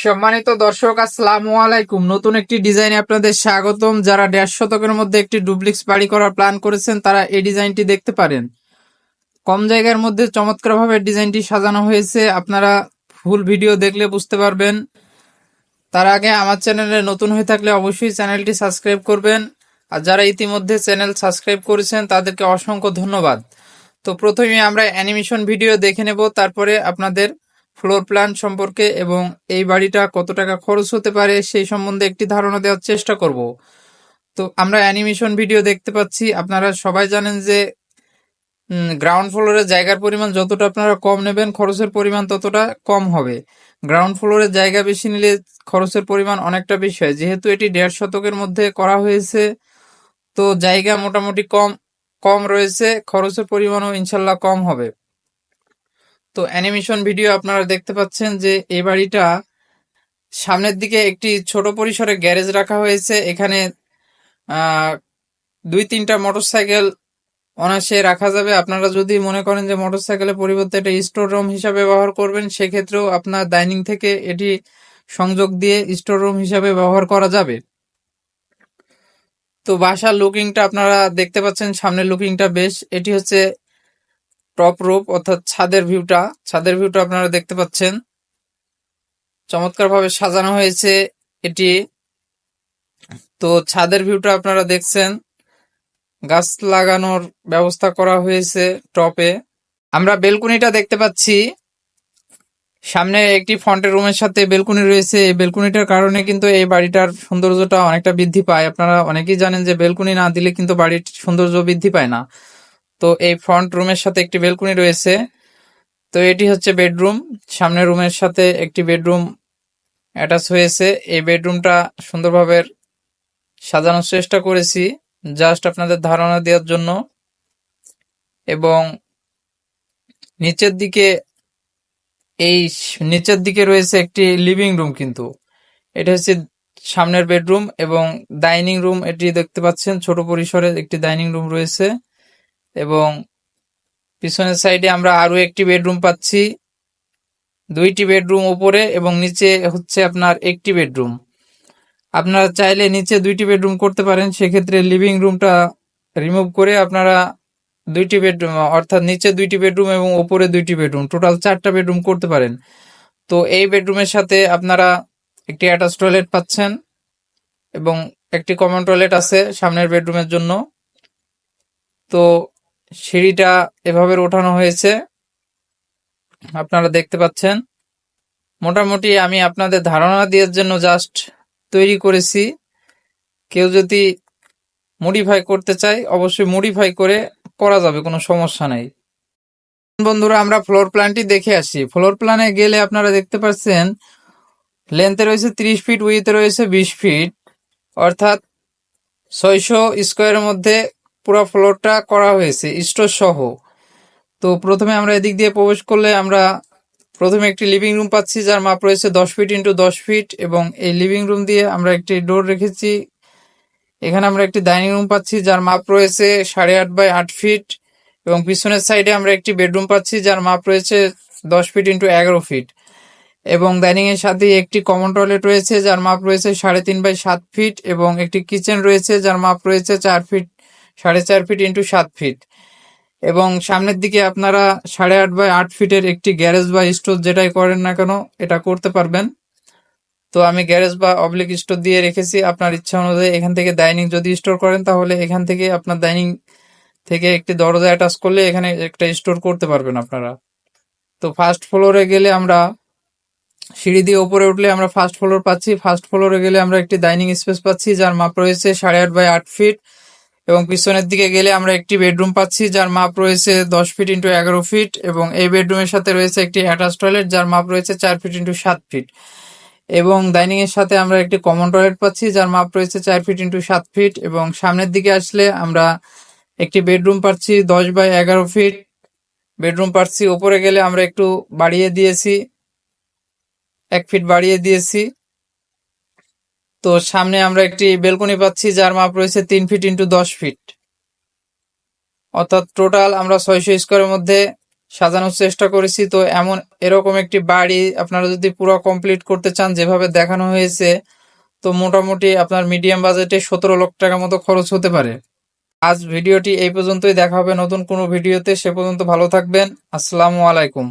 সম্মানিত দর্শক, আসসালামু আলাইকুম। নতুন একটি ডিজাইনে আপনাদের স্বাগতম। যারা 1.5 শতকের মধ্যে একটি ডুপ্লেক্স বাড়ি করার প্ল্যান করেছেন তারা এই ডিজাইনটি দেখতে পারেন। কম জায়গার মধ্যে চমৎকারভাবে ডিজাইনটি সাজানো হয়েছে। আপনারা ফুল ভিডিও দেখলে বুঝতে পারবেন। তার আগে আমার চ্যানেলে নতুন হয়ে থাকলে অবশ্যই চ্যানেলটি সাবস্ক্রাইব করবেন, আর যারা ইতিমধ্যে চ্যানেল সাবস্ক্রাইব করেছেন তাদেরকে অসংখ্য ধন্যবাদ। তো প্রথমে আমরা অ্যানিমেশন ভিডিও দেখে নেব, তারপরে আপনাদের ফ্লোর প্ল্যান সম্পর্কে এবং এই বাড়িটা কত টাকা খরচ হতে পারে সেই সম্বন্ধে একটি ধারণা দেওয়ার চেষ্টা করব। তো আমরা অ্যানিমেশন ভিডিও দেখতে পাচ্ছি। আপনারা সবাই জানেন যে গ্রাউন্ড ফ্লোরের জায়গার পরিমাণ যতটা আপনারা কম নেবেন, খরচের পরিমাণ ততটা কম হবে। গ্রাউন্ড ফ্লোরের জায়গা বেশি নিলে খরচের পরিমাণ অনেকটা বেশি হয়। যেহেতু এটি 1.5 শতকের মধ্যে করা হয়েছে, তো জায়গা মোটামুটি কম রয়েছে, খরচের পরিমাণও ইনশাল্লাহ কম হবে। তো অ্যানিমেশন ভিডিও আপনারা দেখতে পাচ্ছেন যে এই বাড়িটা সামনের দিকে একটি ছোট পরিসরে গ্যারেজ রাখা হয়েছে। এখানে 2-3টা মোটরসাইকেল অনায়াসে রাখা যাবে। আপনারা যদি মনে করেন যে মোটরসাইকেলের পরিবর্তে এটা স্টোর রুম হিসাবে ব্যবহার করবেন, সেক্ষেত্রেও আপনার ডাইনিং থেকে এটি সংযোগ দিয়ে স্টোর রুম হিসাবে ব্যবহার করা যাবে। তো বাসার লুকিংটা আপনারা দেখতে পাচ্ছেন, সামনের লুকিংটা বেশ। এটি হচ্ছে টপ রুফ অর্থাৎ ছাদের ভিউটা আপনারা দেখতে পাচ্ছেন। চমৎকারভাবে সাজানো হয়েছে এটি। তো ছাদের ভিউটা আপনারা দেখছেন, গাছ লাগানোর ব্যবস্থা করা হয়েছে টপে। আমরা বেলকুনিটা দেখতে পাচ্ছি। সামনে একটি ফ্রন্টের রুমের সাথে বেলকুনি রয়েছে। এই বেলকুনিটার কারণে কিন্তু এই বাড়িটার সৌন্দর্যটা অনেকটা বৃদ্ধি পায়। আপনারা অনেকেই জানেন যে বেলকুনি না দিলে কিন্তু বাড়ির সৌন্দর্য বৃদ্ধি পায় না। তো এই ফ্রন্ট রুমের সাথে একটি বেলকুনি রয়েছে। তো এটি হচ্ছে বেডরুম। সামনের রুমের সাথে একটি বেডরুম অ্যাটাচ হয়েছে। এই বেডরুমটা সুন্দরভাবে সাজানোর চেষ্টা করেছি জাস্ট আপনাদের ধারণা দেওয়ার জন্য। এবং নিচের দিকে রয়েছে একটি লিভিং রুম। কিন্তু এটা হচ্ছে সামনের বেডরুম এবং ডাইনিং রুম। এটি দেখতে পাচ্ছেন ছোট পরিসরে একটি ডাইনিং রুম রয়েছে এবং পিছনের সাইডে আমরা আরো একটি বেডরুম পাচ্ছি। 2টি বেডরুম উপরে এবং নিচে হচ্ছে আপনার একটি বেডরুম। আপনারা চাইলে নিচে 2টি বেডরুম করতে পারেন, সেক্ষেত্রে লিভিং রুমটা রিমুভ করে আপনারা 2টি বেডরুম অর্থাৎ নিচে 2টি বেডরুম এবং উপরে 2টি বেডরুম, টোটাল 4টা বেডরুম করতে পারেন। তো এই বেডরুমের সাথে আপনারা একটি অ্যাটাচ টয়লেট পাচ্ছেন এবং একটি কমন টয়লেট আছে সামনের বেডরুমের জন্য। তো সিঁড়িটা এভাবে ওঠানো হয়েছে, আপনারা দেখতে পাচ্ছেন। মোটামুটি আমি আপনাদের ধারণা দেওয়ার জন্য জাস্ট তৈরি করেছি। কেউ যদি মডিফাই করতে চায় অবশ্যই মডিফাই করে করা যাবে, কোনো সমস্যা নাই। বন্ধুরা, আমরা ফ্লোর প্ল্যানটি দেখে আসি। ফ্লোর প্ল্যানে গেলে আপনারা দেখতে পাচ্ছেন লেন্থে রয়েছে 30 ফিট, উইথে রয়েছে 20 ফিট, অর্থাৎ 600 স্কোয়ারের মধ্যে পুরো ফ্লোরটা করা হয়েছে স্টোর সহ। তো প্রথমে আমরা এদিক দিয়ে প্রবেশ করলে আমরা প্রথমে একটি লিভিং রুম পাচ্ছি যার মাপ রয়েছে 10 ফিট ইন্টু 10 ফিট এবং এই লিভিং রুম দিয়ে আমরা একটি ডোর রেখেছি। এখানে আমরা একটি ডাইনিং রুম পাচ্ছি যার মাপ রয়েছে 8.5 বাই 8 ফিট এবং পিছনের সাইডে আমরা একটি বেডরুম পাচ্ছি যার মাপ রয়েছে 10 ফিট ইন্টু 11 ফিট এবং ডাইনিং এর সাথে একটি কমন টয়লেট রয়েছে যার মাপ রয়েছে 3.5 বাই 7 ফিট এবং একটি কিচেন রয়েছে যার মাপ রয়েছে 4 ফিট 4.5 ফিট ইন্টু 7 ফিট এবং সামনের দিকে আপনারা 8.5 বাই 8 ফিটের একটি গ্যারেজ বা স্টোর যেটাই করেন না কেন এটা করতে পারবেন। তো আমি গ্যারেজ বা অবলিক স্টোর দিয়ে রেখেছি। আপনার ইচ্ছা অনুযায়ী এখান থেকে ডাইনিং যদি স্টোর করেন তাহলে এখান থেকে আপনার ডাইনিং থেকে একটি দরজা অ্যাটাচ করলে এখানে একটা স্টোর করতে পারবেন আপনারা। তো ফার্স্ট ফ্লোরে গেলে আমরা সিঁড়ি দিয়ে উপরে উঠলে আমরা ফার্স্ট ফ্লোর পাচ্ছি। ফার্স্ট ফ্লোরে গেলে আমরা একটি ডাইনিং স্পেস পাচ্ছি যার মাপ রয়েছে 8.5 বাই 8 ফিট এবং পিছনের দিকে গেলে আমরা একটি বেডরুম পাচ্ছি যার মাপ রয়েছে 10 ফিট ইন্টু 11 ফিট এবং এই বেডরুমের সাথে রয়েছে একটি অ্যাটাচ টয়লেট যার মাপ রয়েছে 4 ফিট ইন্টু 7 ফিট এবং ডাইনিং এর সাথে আমরা একটি কমন টয়লেট পাচ্ছি যার মাপ রয়েছে 4 ফিট ইন্টু 7 ফিট এবং সামনের দিকে আসলে আমরা একটি বেডরুম পাচ্ছি 10 বাই 11 ফিট বেডরুম পাচ্ছি। উপরে গেলে আমরা একটু বাড়িয়ে দিয়েছি, 1 ফিট বাড়িয়ে দিয়েছি। তো সামনে আমরা একটি বেলকনি পাচ্ছি যার মাপ রয়েছে 3 ফিট ইন্টু 10 ফিট, অর্থাৎ টোটাল আমরা 600 স্কোয়ারের মধ্যে সাজানোর চেষ্টা করেছি। তো এরকম একটি বাড়ি আপনারা যদি পুরো কমপ্লিট করতে চান যেভাবে দেখানো হয়েছে, তো মোটামুটি আপনার মিডিয়াম বাজেটে 17 লক্ষ টাকা মতো খরচ হতে পারে। আজ ভিডিওটি এই পর্যন্তই, দেখা হবে নতুন কোনো ভিডিওতে। সে পর্যন্ত ভালো থাকবেন। আসসালামু আলাইকুম।